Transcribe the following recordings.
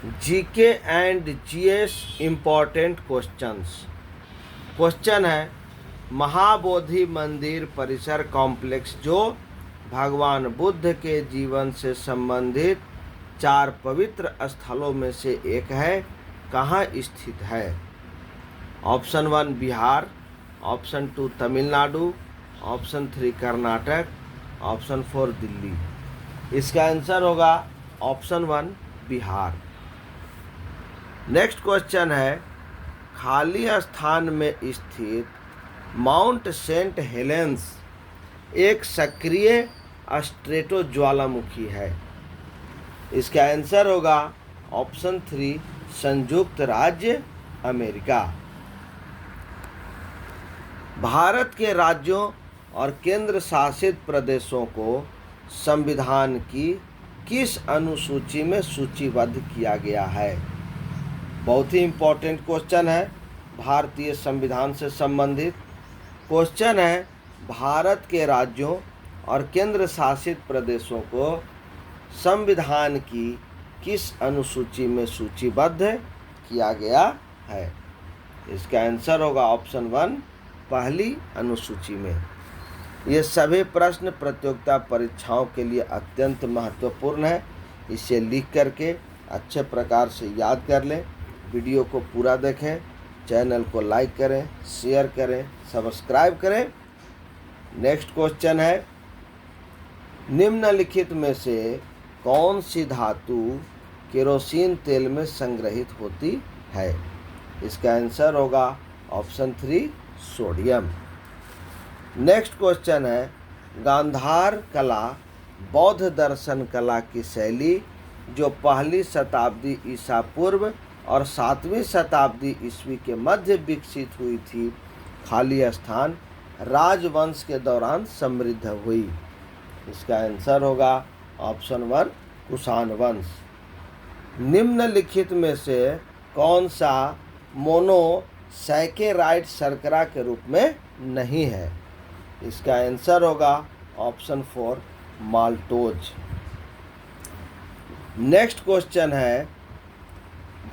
GK and GS important questions. Question है, महाबोधि मंदिर परिसर कॉम्प्लेक्स जो भगवान बुद्ध के जीवन से संबंधित 4 पवित्र स्थलों में से एक है, कहाँ स्थित है? Option 1 Bihar, option 2 Tamil Nadu, option 3 Karnataka, option 4 Delhi. इसका आंसर होगा ऑप्शन 1 बिहार। नेक्स्ट क्वेश्चन है, खाली स्थान में स्थित माउंट सेंट हेलेंस एक सक्रिय स्ट्रेटो ज्वालामुखी है। इसका आंसर होगा ऑप्शन 3 संयुक्त राज्य अमेरिका। भारत के राज्यों और केंद्र शासित प्रदेशों को संविधान की किस अनुसूची में सूचीबद्ध किया गया है? बहुत ही इम्पोर्टेंट क्वेश्चन है, भारतीय संविधान से संबंधित क्वेश्चन है। भारत के राज्यों और केंद्र शासित प्रदेशों को संविधान की किस अनुसूची में सूचीबद्ध किया गया है? इसका आंसर होगा ऑप्शन 1 पहली अनुसूची में। ये सभी प्रश्न प्रतियोगिता परीक्षाओं के लिए अत्यंत महत्वपूर्ण है। इसे लिख करके अच्छे प्रकार से याद कर लें। वीडियो को पूरा देखें, चैनल को लाइक करें, शेयर करें, सब्सक्राइब करें। नेक्स्ट क्वेश्चन है, निम्नलिखित में से कौन सी धातु केरोसिन तेल में संग्रहित होती है? इसका आंसर होगा ऑप्शन 3 सोडियम। नेक्स्ट क्वेश्चन है, गांधार कला बौद्ध दर्शन कला की शैली जो पहली शताब्दी ईसा पूर्व और 7वीं शताब्दी ईस्वी के मध्य विकसित हुई थी, खाली स्थान राजवंश के दौरान समृद्ध हुई। इसका आंसर होगा ऑप्शन 1 कुषाण वंश। निम्नलिखित में से कौन सा मोनोसैकेराइड शर्करा के रूप में नहीं है? इसका आंसर होगा ऑप्शन 4 माल्टोज। नेक्स्ट क्वेश्चन है,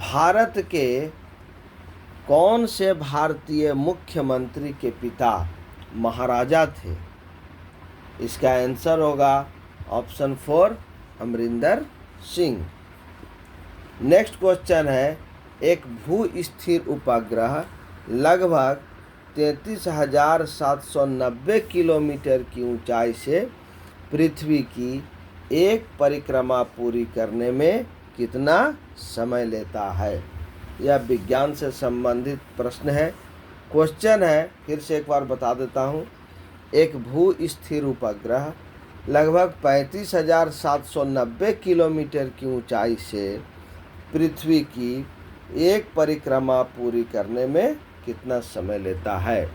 भारत के कौन से भारतीय मुख्यमंत्री के पिता महाराजा थे? इसका आंसर होगा option 4 Amarinder Singh. Next question है, एक भू स्थिर उपग्रह लगभग 33,790 किलोमीटर की ऊंचाई से पृथ्वी की एक परिक्रमा पूरी करने में कितना समय लेता है? यह विज्ञान से संबंधित प्रश्न है। क्वेश्चन है, फिर से एक बार बता देता हूँ। एक भू स्थिर उपग्रह लगभग 35,790 किलोमीटर की ऊंचाई से पृथ्वी की एक परिक्रमा पूरी करने में कितना समय लेता है?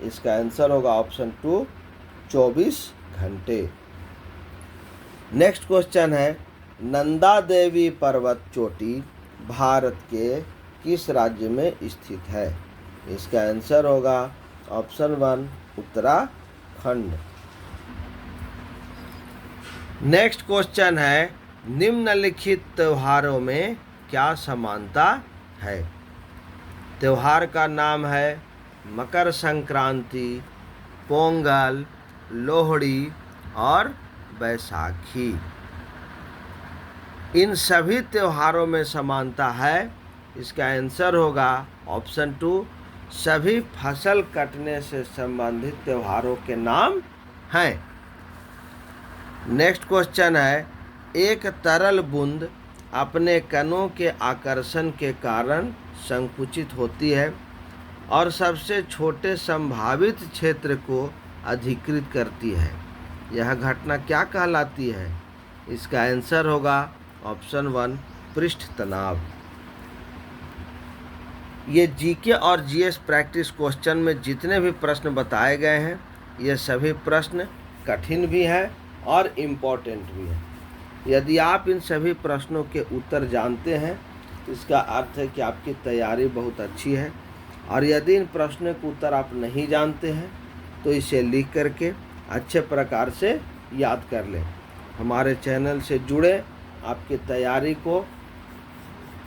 इसका आंसर होगा ऑप्शन 2 24 घंटे। नेक्स्ट क्वेश्चन है, नंदा देवी पर्वत चोटी भारत के किस राज्य में स्थित है? इसका आंसर होगा ऑप्शन 1 उत्तराखंड। नेक्स्ट क्वेश्चन है, निम्नलिखित त्योहारों में क्या समानता है? त्योहार का नाम है मकर संक्रांति, पोंगल, लोहड़ी और बैसाखी। इन सभी त्योहारों में समानता है। इसका आंसर होगा ऑप्शन 2 सभी फसल कटने से संबंधित त्योहारों के नाम हैं। नेक्स्ट क्वेश्चन है, एक तरल बूंद अपने कणों के आकर्षण के कारण संकुचित होती है और सबसे छोटे संभावित क्षेत्र को अधिकृत करती है। यह घटना क्या कहलाती है? इसका आंसर होगा ऑप्शन 1 पृष्ठ तनाव। ये जीके और जीएस प्रैक्टिस क्वेश्चन में जितने भी प्रश्न बताए गए हैं, ये सभी प्रश्न कठिन भी हैं और इम्पोर्टेंट भी हैं। यदि आप इन सभी प्रश्नों के उत्तर जानते हैं, इसका अर्थ है कि आपकी तैयारी बहुत अच्छी है। और यदि इन प्रश्नों के उत्तर आप नहीं जानते हैं, तो इसे लिख करके अच्छे प्रकार से याद कर लें। हमारे चैनल से जुड़े, आपकी तैयारी को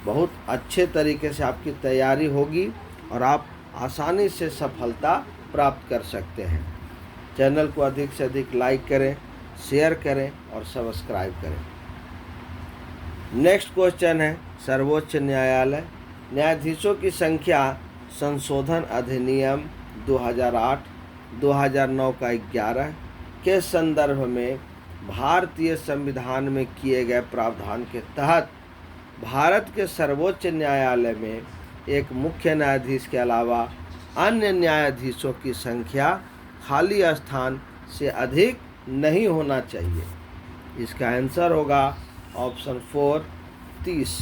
बहुत अच्छे तरीके से आपकी तैयारी होगी और आप आसानी से सफलता प्राप्त कर सकते हैं। चैनल को अधिक से अधिक लाइक करें, शेयर करें और सब्सक्राइब करें। नेक्स्ट क्वेश्चन है, सर्वोच्च न्यायालय न्यायाधीशों की संख्या संशोधन अधिनियम 2008 2009 का 11 के संदर्भ में भारतीय संविधान में किए गए प्रावधान के तहत भारत के सर्वोच्च न्यायालय में एक मुख्य न्यायाधीश के अलावा अन्य न्यायाधीशों की संख्या खाली स्थान से अधिक नहीं होना चाहिए। इसका आंसर होगा ऑप्शन 4 30।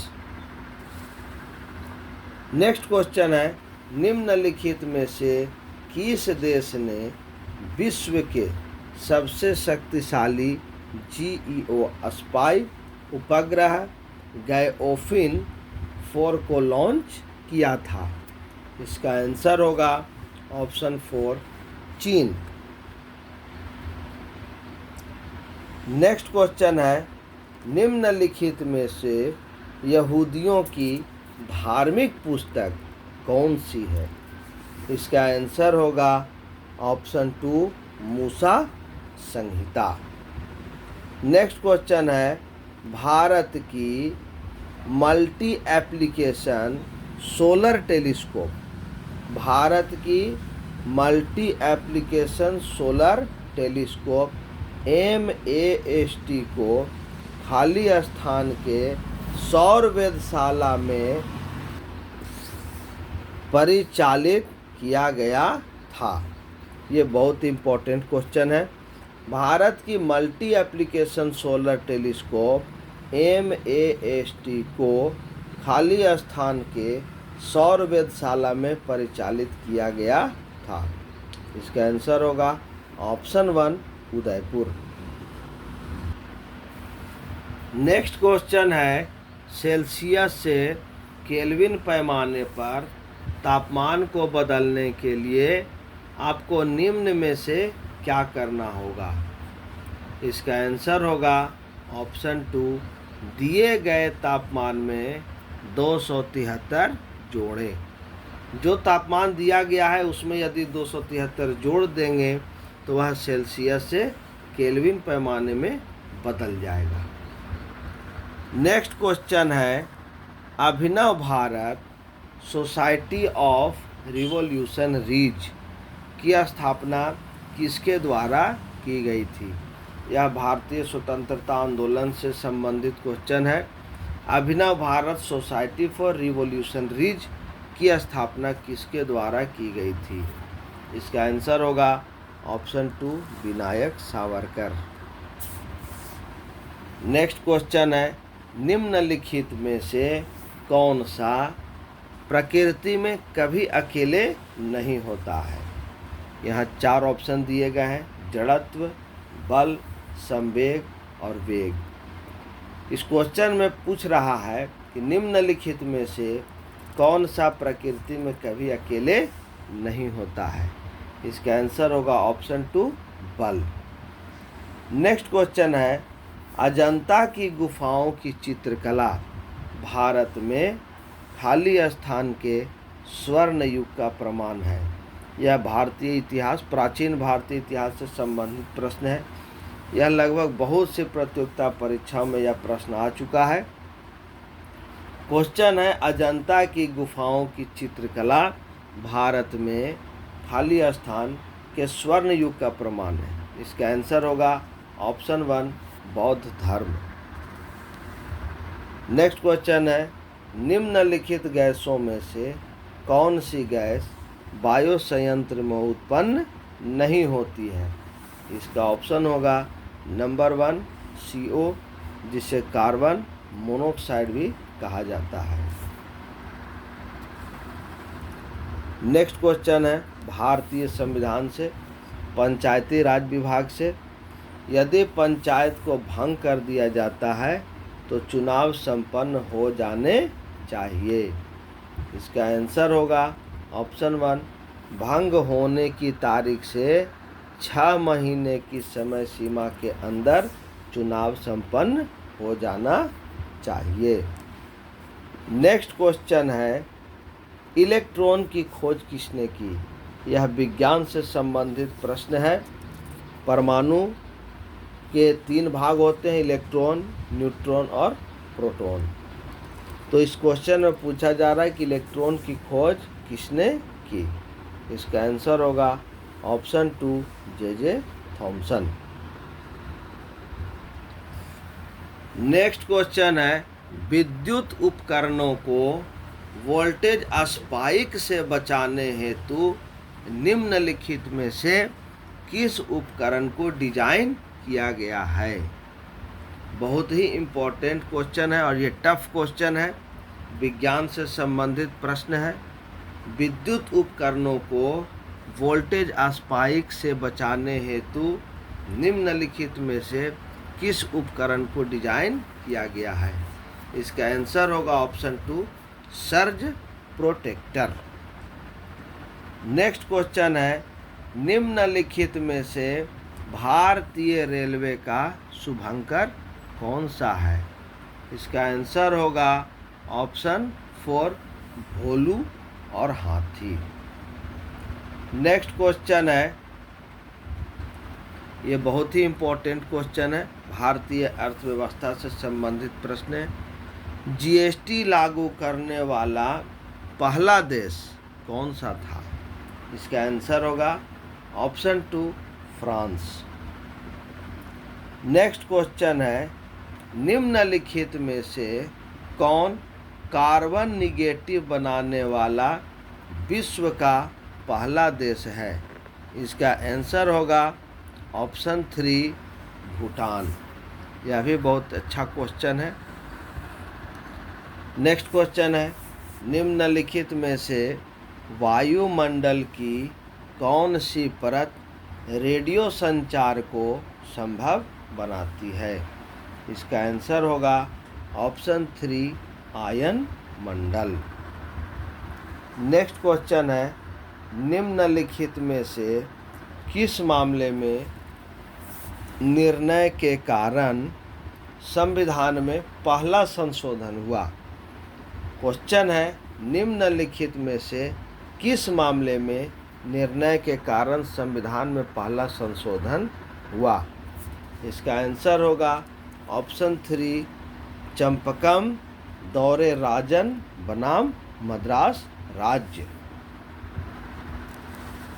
नेक्स्ट क्वेश्चन है, निम्नलिखित में से किस देश ने विश्व के सबसे शक्तिशाली GEO स्पाई उपग्रह गायोफिन 4 को लॉन्च किया था? इसका आंसर होगा ऑप्शन 4 चीन। नेक्स्ट क्वेश्चन है, निम्नलिखित में से यहूदियों की धार्मिक पुस्तक कौन सी है? इसका आंसर होगा ऑप्शन 2 मूसा संहिता। नेक्स्ट क्वेश्चन है, भारत की multi application solar telescope solar telescope MAST को खाली स्थान के सौर वेधशाला में परिचालित किया गया था। ये बहुत इम्पोर्टेंट क्वेश्चन है। भारत की multi application solar telescope MAST को खाली स्थान के सौर वेधशाला में परिचालित किया गया था। इसका आंसर होगा ऑप्शन 1 उदयपुर। नेक्स्ट क्वेश्चन है, सेल्सियस से केल्विन पैमाने पर तापमान को बदलने के लिए आपको निम्न में से क्या करना होगा? इसका आंसर होगा ऑप्शन 2 दिए गए तापमान में 273 जोड़ें। जो तापमान दिया गया है उसमें यदि 273 जोड़ देंगे तो वह सेल्सियस से केल्विन पैमाने में बदल जाएगा। नेक्स्ट क्वेश्चन है, अभिनव भारत सोसाइटी ऑफ रिवॉल्यूशनरीज की स्थापना किसके द्वारा की गई थी? यह भारतीय स्वतंत्रता आंदोलन से संबंधित क्वेश्चन है। अभिनव भारत सोसाइटी फॉर रिवॉल्यूशनरीज की स्थापना किसके द्वारा की गई थी? इसका आंसर होगा option 2 Vinayak Savarkar. Next question है, निम्नलिखित में से कौन सा प्रकृति में कभी अकेले नहीं होता है? यहाँ 4 ऑप्शन दिए गए हैं, जड़त्व, बल, संवेग और वेग। इस क्वेश्चन में पूछ रहा है कि निम्नलिखित में से कौन सा प्रकृति में कभी अकेले नहीं होता है? इसका आंसर होगा ऑप्शन 2 बल। नेक्स्ट क्वेश्चन है, अजंता की गुफाओं की चित्रकला भारत में खाली स्थान के स्वर्ण युग का प्रमाण है। यह भारतीय इतिहास, प्राचीन भारतीय इतिहास से संबंधित प्रश्न है। यह लगभग बहुत से प्रतियोगिता परीक्षाओं में यह प्रश्न आ चुका है। क्वेश्चन है, अजंता की गुफाओं की चित्रकला भारत में खाली स्थान के स्वर्ण युग का प्रमाण है। इसका आंसर होगा ऑप्शन 1 बौद्ध धर्म। नेक्स्ट क्वेश्चन है, निम्नलिखित गैसों में से कौन सी गैस वायु संयंत्र में उत्पन्न नहीं होती है? इसका ऑप्शन होगा नंबर 1 CO, जिसे कार्बन मोनोऑक्साइड भी कहा जाता है। नेक्स्ट क्वेश्चन है, भारतीय संविधान से, पंचायती राज विभाग से, यदि पंचायत को भंग कर दिया जाता है तो चुनाव संपन्न हो जाने चाहिए। इसका आंसर होगा ऑप्शन 1 भंग होने की तारीख से 6 महीने की समय सीमा के अंदर चुनाव संपन्न हो जाना चाहिए। नेक्स्ट क्वेश्चन है, इलेक्ट्रॉन की खोज किसने की? यह विज्ञान से संबंधित प्रश्न है। परमाणु के 3 भाग होते हैं, इलेक्ट्रॉन, न्यूट्रॉन और प्रोटॉन। तो इस क्वेश्चन में पूछा जा रहा है कि इलेक्ट्रॉन की खोज किसने की? इसका आंसर होगा option 2 J Thomson. Next question है, विद्युत उपकरणों को वोल्टेज स्पाइक से बचाने हेतु निम्नलिखित में से किस उपकरण को डिजाइन किया गया है? बहुत ही इम्पोर्टेंट क्वेश्चन है और ये टफ क्वेश्चन है, विज्ञान से संबंधित प्रश्न है। विद्युत उपकरणों को वोल्टेज स्पाइक से बचाने हेतु निम्नलिखित में से किस उपकरण को डिजाइन किया गया है? इसका आंसर होगा option 2 surge protector. Next question है, निम्नलिखित में से भारतीय रेलवे का शुभंकर कौन सा है? इसका आंसर होगा ऑप्शन 4 भोलू और हाथी। नेक्स्ट क्वेश्चन है, ये बहुत ही इम्पोर्टेंट क्वेश्चन है, भारतीय अर्थव्यवस्था से संबंधित प्रश्न है। जीएसटी लागू करने वाला पहला देश कौन सा था? इसका आंसर होगा ऑप्शन 2 फ्रांस। नेक्स्ट क्वेश्चन है, निम्नलिखित में से कौन कार्बन निगेटिव बनाने वाला विश्व का पहला देश है? इसका आंसर होगा ऑप्शन 3 भूटान। यह भी बहुत अच्छा क्वेश्चन है। नेक्स्ट क्वेश्चन है, निम्नलिखित में से वायुमंडल की कौन सी परत रेडियो संचार को संभव बनाती है? इसका आंसर होगा ऑप्शन 3 आयन मंडल। नेक्स्ट क्वेश्चन है, निम्नलिखित में से किस मामले में निर्णय के कारण संविधान में पहला संशोधन हुआ? क्वेश्चन है, निम्नलिखित में से किस मामले में निर्णय के कारण संविधान में पहला संशोधन हुआ? इसका आंसर होगा ऑप्शन 3 चंपकम दौरे राजन बनाम मद्रास राज्य।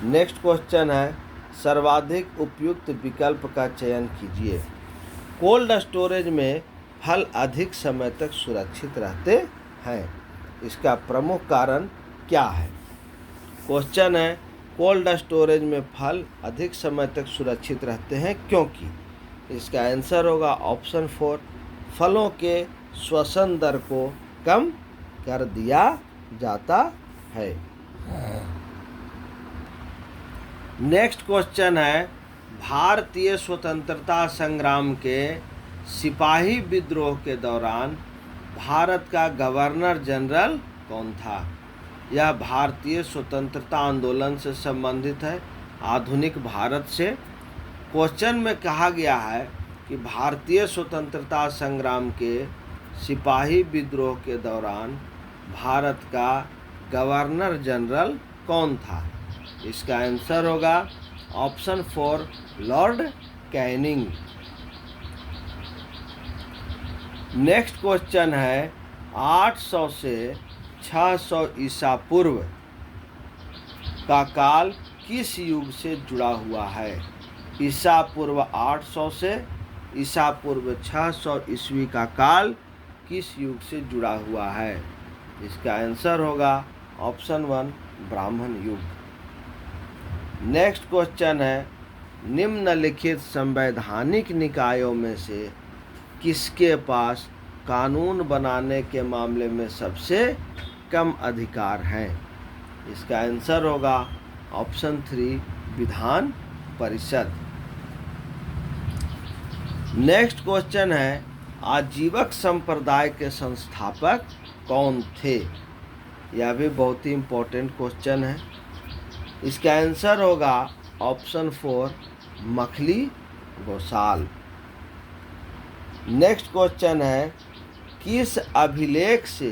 नेक्स्ट क्वेश्चन है, सर्वाधिक उपयुक्त विकल्प का चयन कीजिए। कोल्ड स्टोरेज में फल अधिक समय तक सुरक्षित रहते हैं, इसका प्रमुख कारण क्या है? क्वेश्चन है, कोल्ड स्टोरेज में फल अधिक समय तक सुरक्षित रहते हैं क्योंकि? इसका आंसर होगा ऑप्शन 4 फलों के श्वसन दर को कम कर दिया जाता है। नेक्स्ट क्वेश्चन है, भारतीय स्वतंत्रता संग्राम के सिपाही विद्रोह के दौरान भारत का गवर्नर जनरल कौन था? यह भारतीय स्वतंत्रता आंदोलन से संबंधित है, आधुनिक भारत से। क्वेश्चन में कहा गया है कि भारतीय स्वतंत्रता संग्राम के सिपाही विद्रोह के दौरान भारत का गवर्नर जनरल कौन था? इसका आंसर होगा option 4 Lord Canning. Next question है, 800 से 600 ईसा पूर्व का काल किस युग से जुड़ा हुआ है? ईसा पूर्व 800 से ईसा पूर्व 600 ईस्वी का काल किस युग से जुड़ा हुआ है? इसका आंसर होगा ऑप्शन 1 ब्राह्मण युग। नेक्स्ट क्वेश्चन है, निम्नलिखित संवैधानिक निकायों में से किसके पास कानून बनाने के मामले में सबसे कम अधिकार हैं? इसका आंसर होगा option 3 Vidhan Parishad. Next question है, आजीवक संप्रदाय के संस्थापक कौन थे? यह भी बहुत ही इम्पोर्टेंट क्वेश्चन है। इसका आंसर होगा option 4 Makkhali Gosal. Next question है, किस अभिलेख से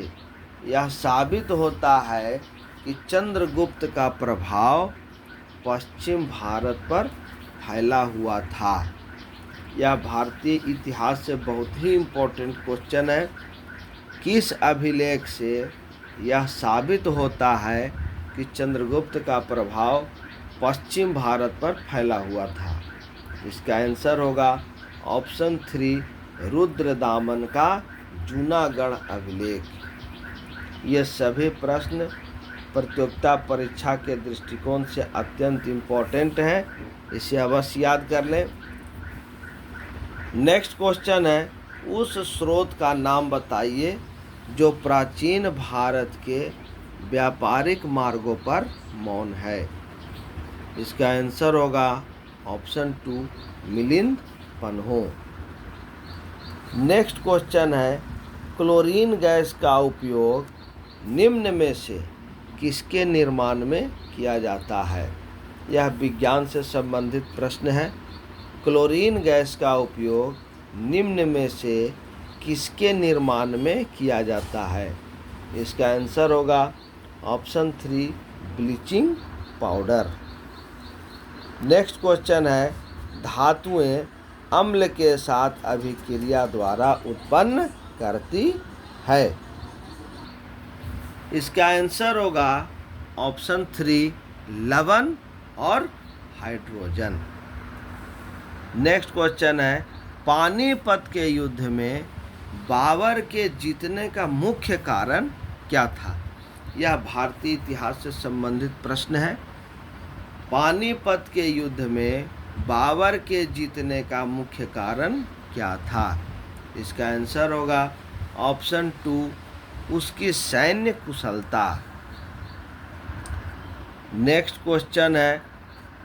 यह साबित होता है कि चंद्रगुप्त का प्रभाव पश्चिम भारत पर फैला हुआ था। यह भारतीय इतिहास से बहुत ही इम्पोर्टेंट क्वेश्चन है। किस अभिलेख से यह साबित होता है कि चंद्रगुप्त का प्रभाव पश्चिम भारत पर फैला हुआ था? इसका आंसर होगा ऑप्शन 3, रुद्रदामन का जूनागढ़ अभिलेख। ये सभी प्रश्न प्रतियोगिता परीक्षा के दृष्टिकोण से अत्यंत इम्पोर्टेंट हैं, इसे अवश्य याद कर लें। नेक्स्ट क्वेश्चन है, उस स्रोत का नाम बताइए जो प्राचीन भारत के व्यापारिक मार्गों पर मौन है। इसका आंसर होगा ऑप्शन 2, मिलिंद पन्हो। नेक्स्ट क्वेश्चन है, क्लोरीन गैस का उपयोग निम्न में से किसके निर्माण में किया जाता है? यह विज्ञान से संबंधित प्रश्न है। क्लोरीन गैस का उपयोग निम्न में से किसके निर्माण में किया जाता है? इसका आंसर होगा option 3, bleaching powder. Next question है, धातुएं अम्ल के साथ अभिक्रिया द्वारा उत्पन्न करती है। इसका आंसर होगा ऑप्शन 3, लवण और हाइड्रोजन। नेक्स्ट क्वेश्चन है, पानीपत के युद्ध में बाबर के जीतने का मुख्य कारण क्या था? यह भारतीय इतिहास से संबंधित प्रश्न है। पानीपत के युद्ध में बाबर के जीतने का मुख्य कारण क्या था? इसका आंसर होगा ऑप्शन 2, उसकी सैन्य कुशलता। नेक्स्ट क्वेश्चन है,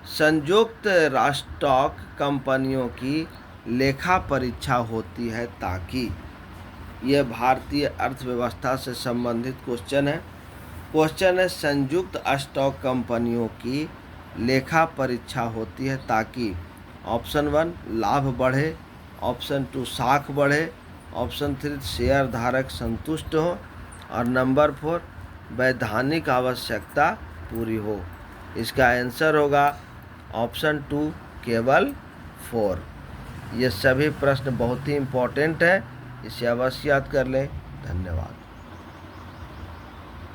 संयुक्त राष्ट्र कंपनियों की लेखा परीक्षा होती है ताकि। यह भारतीय अर्थव्यवस्था से संबंधित क्वेश्चन है। क्वेश्चन है, संयुक्त स्टॉक कंपनियों की लेखा परीक्षा होती है ताकि ऑप्शन 1 लाभ बढ़े, ऑप्शन 2 साख बढ़े, ऑप्शन 3 शेयर धारक संतुष्ट हो और नंबर 4 वैधानिक आवश्यकता पूरी हो। इसका आंसर होगा ऑप्शन 2, केवल 4। ये सभी प्रश्न बहुत ही इम्पोर्टेंट है, इसे अवश्य याद कर लें। धन्यवाद।